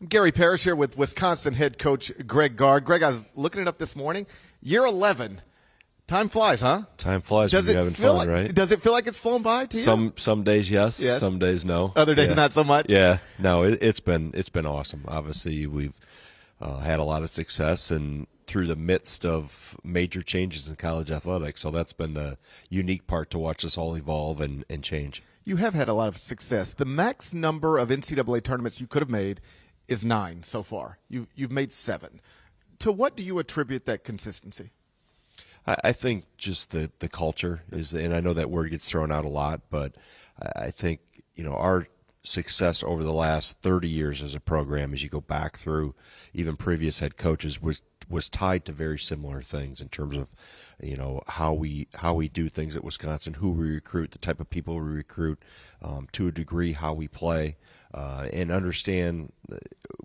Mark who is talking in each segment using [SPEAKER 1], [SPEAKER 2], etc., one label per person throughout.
[SPEAKER 1] Gary Parrish here with Wisconsin head coach Greg Gard. Greg, I was looking it up this morning. Year 11. Time flies, huh?
[SPEAKER 2] Time flies when you're having fun, right?
[SPEAKER 1] Does it feel like it's flown by to you?
[SPEAKER 2] Some days, yes. Some days, no.
[SPEAKER 1] Other days, not so much?
[SPEAKER 2] Yeah. No, it's been awesome. Obviously, we've had a lot of success and through the midst of major changes in college athletics. So that's been the unique part to watch us all evolve and change.
[SPEAKER 1] You have had a lot of success. The max number of NCAA tournaments you could have made is 9 so far. You've made 7. To what do you attribute that consistency?
[SPEAKER 2] I think just the culture is, and I know that word gets thrown out a lot, but I think, our success over the last 30 years as a program, as you go back through even previous head coaches, was tied to very similar things in terms of, how we do things at Wisconsin, who we recruit, the type of people we recruit, to a degree how we play, and understand.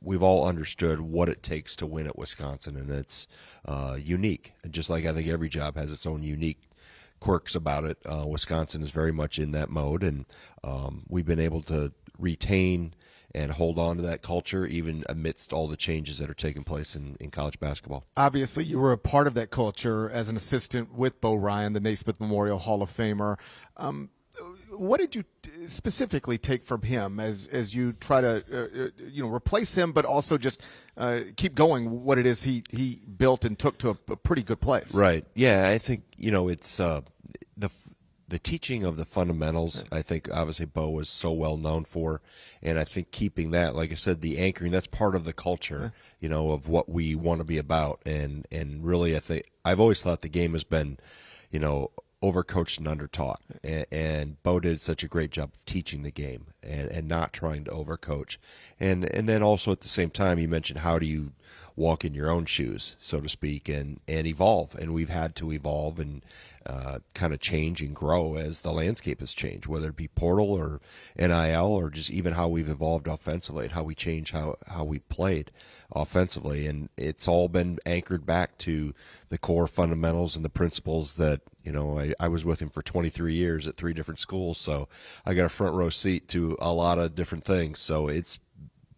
[SPEAKER 2] We've all understood what it takes to win at Wisconsin, and it's unique. And just like I think every job has its own unique quirks about it, Wisconsin is very much in that mode, and we've been able to retain and hold on to that culture even amidst all the changes that are taking place in college basketball.
[SPEAKER 1] Obviously, you were a part of that culture as an assistant with Bo Ryan, the Naismith Memorial Hall of Famer. What did you specifically take from him as you try to replace him, but also just keep going what it is he built and took to a pretty good place?
[SPEAKER 2] Right. Yeah, I think it's the teaching of the fundamentals. I think obviously Bo was so well known for, and I think keeping that, like I said, the anchoring, that's part of the culture, of what we want to be about. And really, I think I've always thought the game has been, overcoached and undertaught, and Bo did such a great job of teaching the game and not trying to overcoach. And then also at the same time, you mentioned how do you walk in your own shoes, so to speak, and evolve. And we've had to evolve and kind of change and grow as the landscape has changed, whether it be portal or NIL or just even how we've evolved offensively and how we changed how we played offensively. And it's all been anchored back to the core fundamentals and the principles that, I was with him for 23 years at 3 different schools, so I got a front row seat to a lot of different things. So it's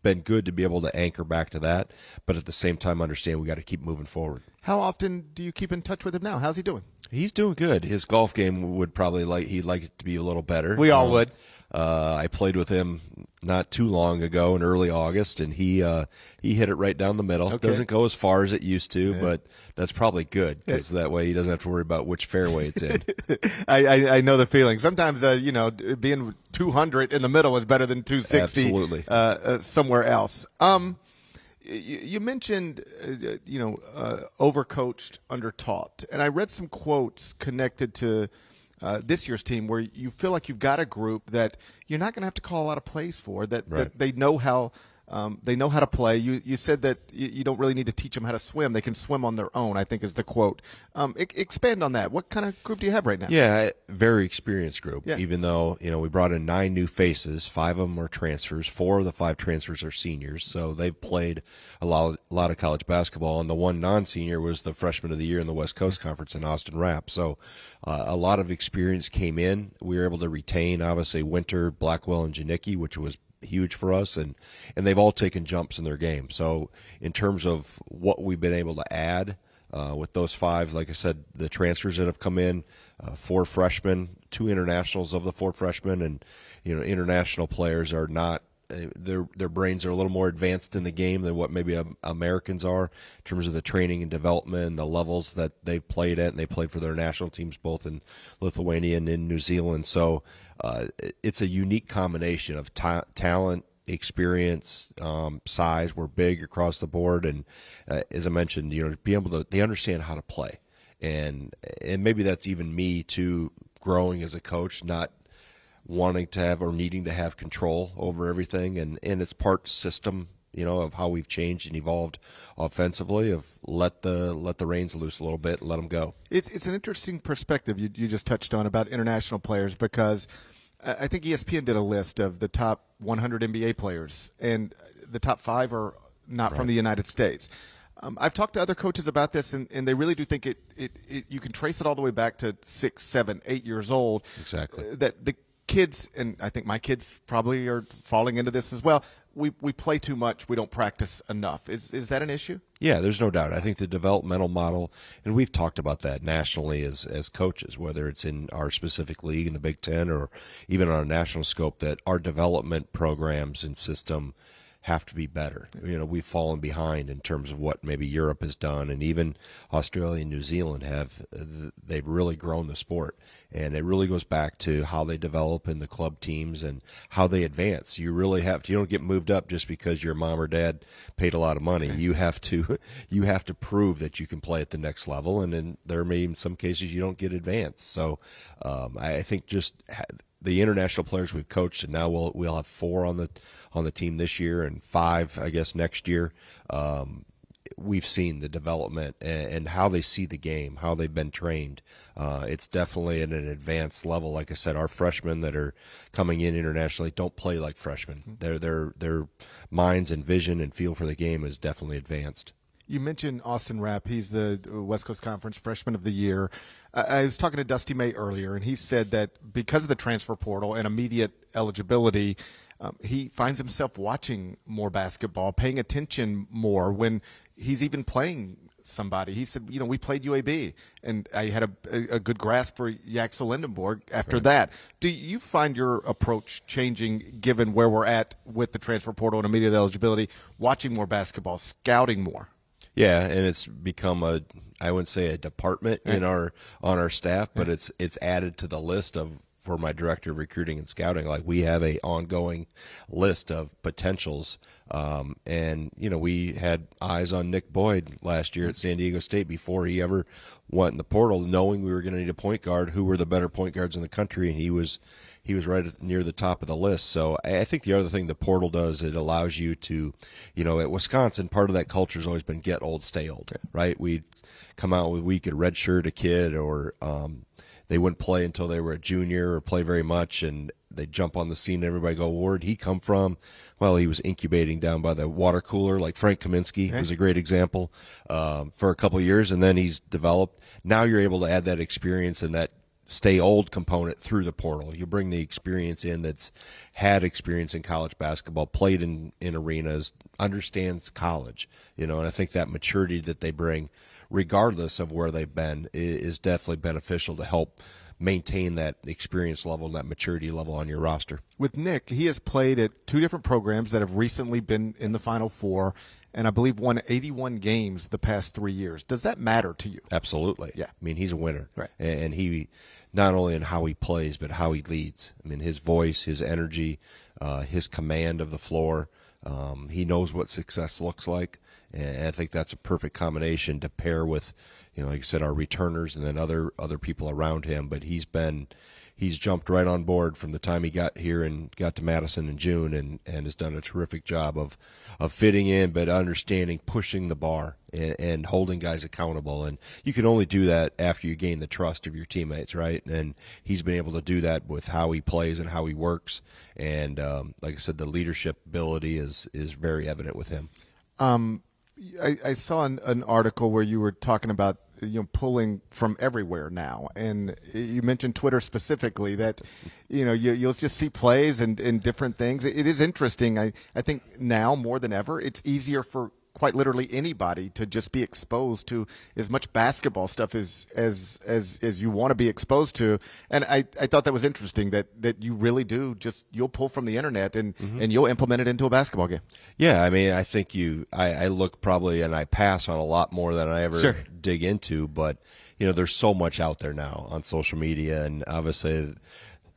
[SPEAKER 2] been good to be able to anchor back to that, but at the same time understand we got to keep moving forward.
[SPEAKER 1] How often do you keep in touch with him now? How's he doing?
[SPEAKER 2] He's doing good. His golf game would probably he'd like it to be a little better.
[SPEAKER 1] We all would.
[SPEAKER 2] I played with him not too long ago in early August, and he hit it right down the middle.
[SPEAKER 1] Okay.
[SPEAKER 2] Doesn't go as far as it used to, but that's probably good because that way he doesn't have to worry about which fairway it's in.
[SPEAKER 1] I know the feeling. Sometimes, being 200 in the middle is better than 260
[SPEAKER 2] Absolutely.
[SPEAKER 1] Somewhere else. You mentioned, overcoached, undertaught, and I read some quotes connected to this year's team where you feel like you've got a group that you're not going to have to call a lot of plays for, that they know how to play. You said that you don't really need to teach them how to swim. They can swim on their own, I think is the quote. Expand on that. What kind of group do you have right now?
[SPEAKER 2] Yeah, very experienced group.
[SPEAKER 1] Yeah.
[SPEAKER 2] Even though, we brought in 9 new faces, 5 of them are transfers, 4 of the 5 transfers are seniors. So they've played a lot of college basketball. And the one non-senior was the freshman of the year in the West Coast Conference in Austin Rapp. So a lot of experience came in. We were able to retain, obviously, Winter, Blackwell, and Janicki, which was huge for us, and they've all taken jumps in their game. So in terms of what we've been able to add with those 5, like I said, the transfers that have come in, 4 freshmen, 2 internationals of the 4 freshmen, and international players are not their brains are a little more advanced in the game than what maybe Americans are in terms of the training and development and the levels that they've played at, and they played for their national teams both in Lithuania and in New Zealand. So it's a unique combination of talent, experience, size. We're big across the board, and as I mentioned, be able to, they understand how to play, and maybe that's even me too, growing as a coach, not wanting to have or needing to have control over everything, and it's part system, of how we've changed and evolved offensively, of let the reins loose a little bit and let them go.
[SPEAKER 1] It's an interesting perspective you just touched on about international players, because I think ESPN did a list of the top 100 NBA players, and the top 5 are not from the United States. I've talked to other coaches about this, and they really do think you can trace it all the way back to 6, 7, 8 years old.
[SPEAKER 2] Exactly.
[SPEAKER 1] That the kids, and I think my kids probably are falling into this as well, we play too much, we don't practice enough. Is that an issue?
[SPEAKER 2] Yeah, there's no doubt. I think the developmental model, and we've talked about that nationally as coaches, whether it's in our specific league in the Big Ten or even on a national scope, that our development programs and system have to be better. You know, we've fallen behind in terms of what maybe Europe has done, and even Australia and New Zealand they've really grown the sport. And it really goes back to how they develop in the club teams and how they advance. You really you don't get moved up just because your mom or dad paid a lot of money. You have to prove that you can play at the next level, and then there may in some cases you don't get advanced. So I think just the international players we've coached, and now we'll have 4 on the team this year and 5, I guess, next year. We've seen the development and how they see the game, how they've been trained. It's definitely at an advanced level. Like I said, our freshmen that are coming in internationally don't play like freshmen. Their minds and vision and feel for the game is definitely advanced.
[SPEAKER 1] You mentioned Austin Rapp. He's the West Coast Conference Freshman of the Year. I was talking to Dusty May earlier, and he said that because of the transfer portal and immediate eligibility, he finds himself watching more basketball, paying attention more when he's even playing somebody. He said, we played UAB, and I had a good grasp for Yaxel Lindenborg after that. Do you find your approach changing given where we're at with the transfer portal and immediate eligibility, watching more basketball, scouting more?
[SPEAKER 2] Yeah, and it's become I wouldn't say a department on our staff, but it's added to the list for my director of recruiting and scouting. Like, we have a ongoing list of potentials. And we had eyes on Nick Boyd last year at San Diego State before he ever went in the portal, knowing we were going to need a point guard. Who were the better point guards in the country? And he was right near the top of the list. So I think the other thing the portal does, it allows you to, at Wisconsin, part of that culture has always been get old, stay old, right? We'd come out we could redshirt a kid, or they wouldn't play until they were a junior or play very much, and they'd jump on the scene and everybody go, where'd he come from? Well, he was incubating down by the water cooler, like Frank Kaminsky was a great example for a couple of years, and then he's developed. Now you're able to add that experience and that stay old component through the portal. You bring the experience in that's had experience in college basketball, played in arenas, understands college, and I think that maturity that they bring, regardless of where they've been, is definitely beneficial to help maintain that experience level and that maturity level on your roster.
[SPEAKER 1] With Nick, he has played at 2 different programs that have recently been in the Final Four, and I believe won 81 games the past 3 years. Does that matter to you?
[SPEAKER 2] Absolutely.
[SPEAKER 1] Yeah.
[SPEAKER 2] I mean, he's a winner.
[SPEAKER 1] Right.
[SPEAKER 2] And he, not only in how he plays, but how he leads. I mean, his voice, his energy, his command of the floor. He knows what success looks like. And I think that's a perfect combination to pair with, like I said, our returners and then other people around him. But he's jumped right on board from the time he got here and got to Madison in June, and has done a terrific job of fitting in, but understanding, pushing the bar and holding guys accountable. And you can only do that after you gain the trust of your teammates, right? And he's been able to do that with how he plays and how he works. And like I said, the leadership ability is very evident with him.
[SPEAKER 1] I saw an article where you were talking about pulling from everywhere now, and you mentioned Twitter specifically, that you'll just see plays and different things. It is interesting. I think now more than ever, it's easier for quite literally anybody to just be exposed to as much basketball stuff as you want to be exposed to. And I thought that was interesting that you really do you'll pull from the internet and you'll implement it into a basketball game.
[SPEAKER 2] Yeah, I mean, I think I look probably, and I pass on a lot more than I ever dig into, but there's so much out there now on social media, and obviously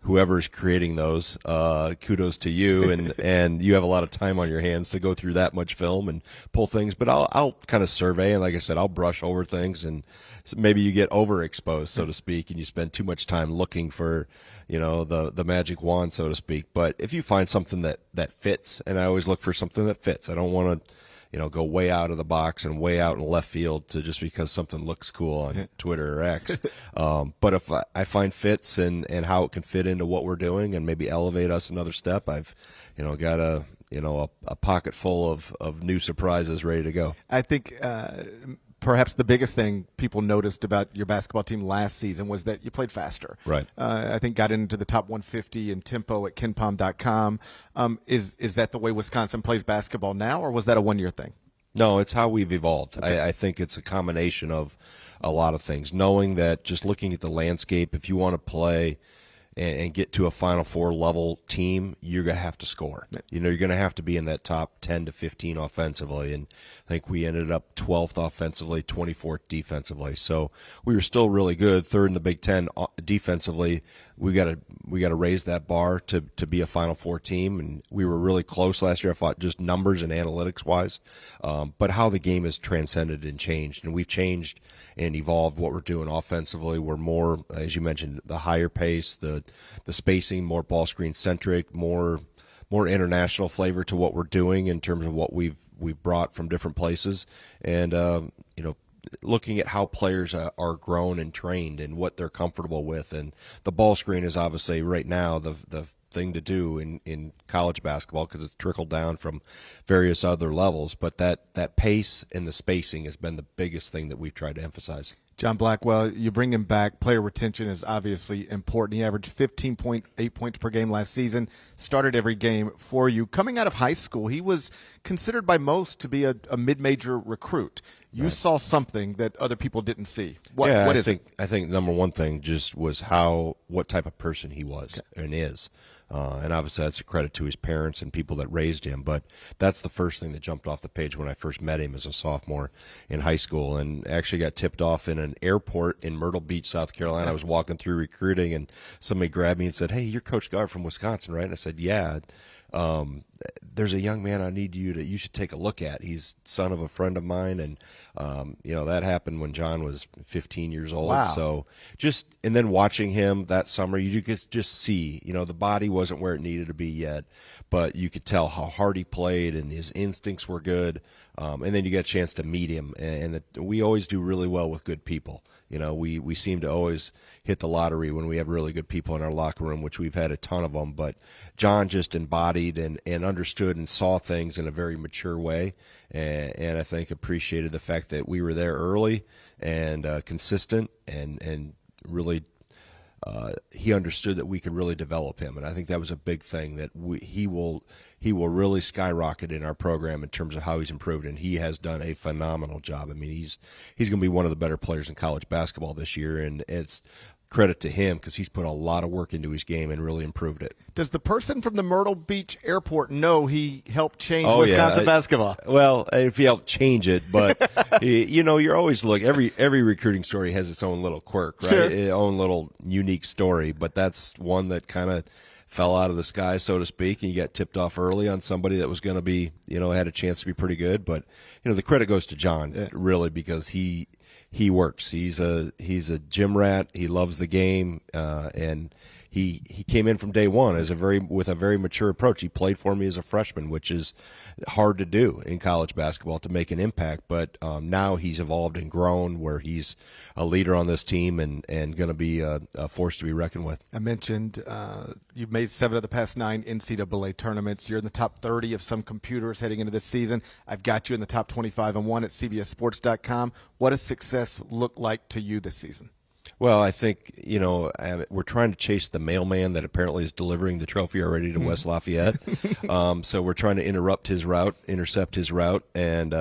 [SPEAKER 2] whoever's creating those, kudos to you, and you have a lot of time on your hands to go through that much film and pull things. But I'll kind of survey, and like I said, I'll brush over things, and maybe you get overexposed, so to speak, and you spend too much time looking for, the magic wand, so to speak. But if you find something that fits, and I always look for something that fits, I don't want to go way out of the box and way out in left field to just because something looks cool on Twitter or X. But if I find fits and how it can fit into what we're doing and maybe elevate us another step, I've, got a pocket full of new surprises ready to go.
[SPEAKER 1] I think perhaps the biggest thing people noticed about your basketball team last season was that you played faster.
[SPEAKER 2] Right.
[SPEAKER 1] I think got into the top 150 in tempo at KenPom.com. Is that the way Wisconsin plays basketball now, or was that a one-year thing?
[SPEAKER 2] No, it's how we've evolved.
[SPEAKER 1] Okay.
[SPEAKER 2] I think it's a combination of a lot of things. Knowing that, just looking at the landscape, if you want to play and get to a Final Four level team, you're going to have to score. You know, you're going to have to be in that top 10 to 15 offensively. And I think we ended up 12th offensively, 24th defensively. So we were still really good, third in the Big Ten defensively. We got to raise that bar to be a Final Four team, and we were really close last year. I thought just numbers and analytics wise, but how the game has transcended and changed, and we've changed and evolved what we're doing offensively. We're more, as you mentioned, the higher pace, the spacing, more ball screen centric, more international flavor to what we're doing in terms of what we've brought from different places, and looking at how players are grown and trained and what they're comfortable with. And the ball screen is obviously right now the thing to do in college basketball because it's trickled down from various other levels. But that pace and the spacing has been the biggest thing that we've tried to emphasize.
[SPEAKER 1] John Blackwell, you bring him back. Player retention is obviously important. He averaged 15.8 points per game last season, started every game for you. Coming out of high school, he was considered by most to be a mid-major recruit. You saw something that other people didn't see. What is it?
[SPEAKER 2] I think number one thing just was what type of person he was and is. And obviously that's a credit to his parents and people that raised him. But that's the first thing that jumped off the page when I first met him as a sophomore in high school, and actually got tipped off in an airport in Myrtle Beach, South Carolina. I was walking through recruiting, and somebody grabbed me and said, "Hey, you're Coach Gard from Wisconsin, right?" And I said, "Yeah. There's a young man I need you should take a look at. He's son of a friend of mine." And, that happened when John was 15 years old.
[SPEAKER 1] Wow.
[SPEAKER 2] So and then watching him that summer, you could just see, the body wasn't where it needed to be yet, but you could tell how hard he played and his instincts were good. And then you get a chance to meet him, and we always do really well with good people. We seem to always hit the lottery when we have really good people in our locker room, which we've had a ton of them. But John just embodied and understood and saw things in a very mature way, and I think appreciated the fact that we were there early and consistent, and really he understood that we could really develop him. And I think that was a big thing, that he will really skyrocket in our program in terms of how he's improved, and he has done a phenomenal job. I mean, he's going to be one of the better players in college basketball this year, and it's credit to him because he's put a lot of work into his game and really improved it.
[SPEAKER 1] Does the person from the Myrtle Beach airport know he helped change Wisconsin basketball?
[SPEAKER 2] Well, if he helped change it, but you're always every recruiting story has its own little quirk, right?
[SPEAKER 1] Sure.
[SPEAKER 2] Its own little unique story, but that's one that kind of fell out of the sky, so to speak, and you got tipped off early on somebody that was going to be, had a chance to be pretty good. But the credit goes to John, really, because he works. He's a gym rat. He loves the game, and he came in from day one with a very mature approach. He played for me as a freshman, which is hard to do in college basketball to make an impact. But now he's evolved and grown, where he's a leader on this team and going to be a force to be reckoned with.
[SPEAKER 1] I mentioned you've made 7 of the past 9 NCAA tournaments. You're in the top 30 of some computers heading into this season. I've got you in the top 25 and 1 at CBSSports.com. What does success look like to you this season?
[SPEAKER 2] Well, I think, we're trying to chase the mailman that apparently is delivering the trophy already to West Lafayette. So we're trying to intercept his route, and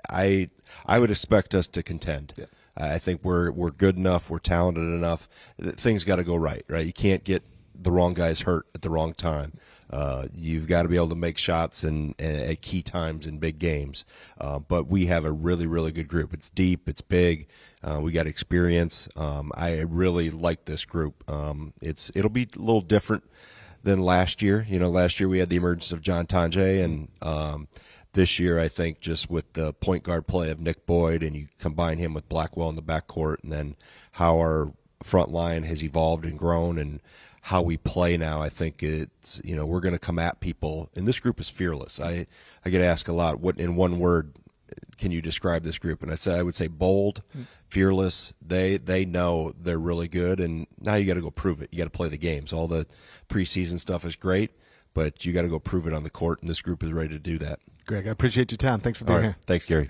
[SPEAKER 2] I would expect us to contend. Yeah. I think we're good enough, we're talented enough. Things got to go right? You can't get the wrong guys hurt at the wrong time. You've got to be able to make shots and at key times in big games. But we have a really, really good group. It's deep. It's big. We got experience. I really like this group. It'll be a little different than last year. Last year we had the emergence of John Tonje, and this year I think just with the point guard play of Nick Boyd, and you combine him with Blackwell in the backcourt, and then how our front line has evolved and grown, and how we play now, I think it's, we're going to come at people, and this group is fearless. I get asked a lot, what in one word can you describe this group? And I would say bold, fearless. They know they're really good, and now you got to go prove it. You got to play the games. All the preseason stuff is great, but you got to go prove it on the court, and this group is ready to do that.
[SPEAKER 1] Greg, I appreciate your time. Thanks for being here.
[SPEAKER 2] Thanks, Gary.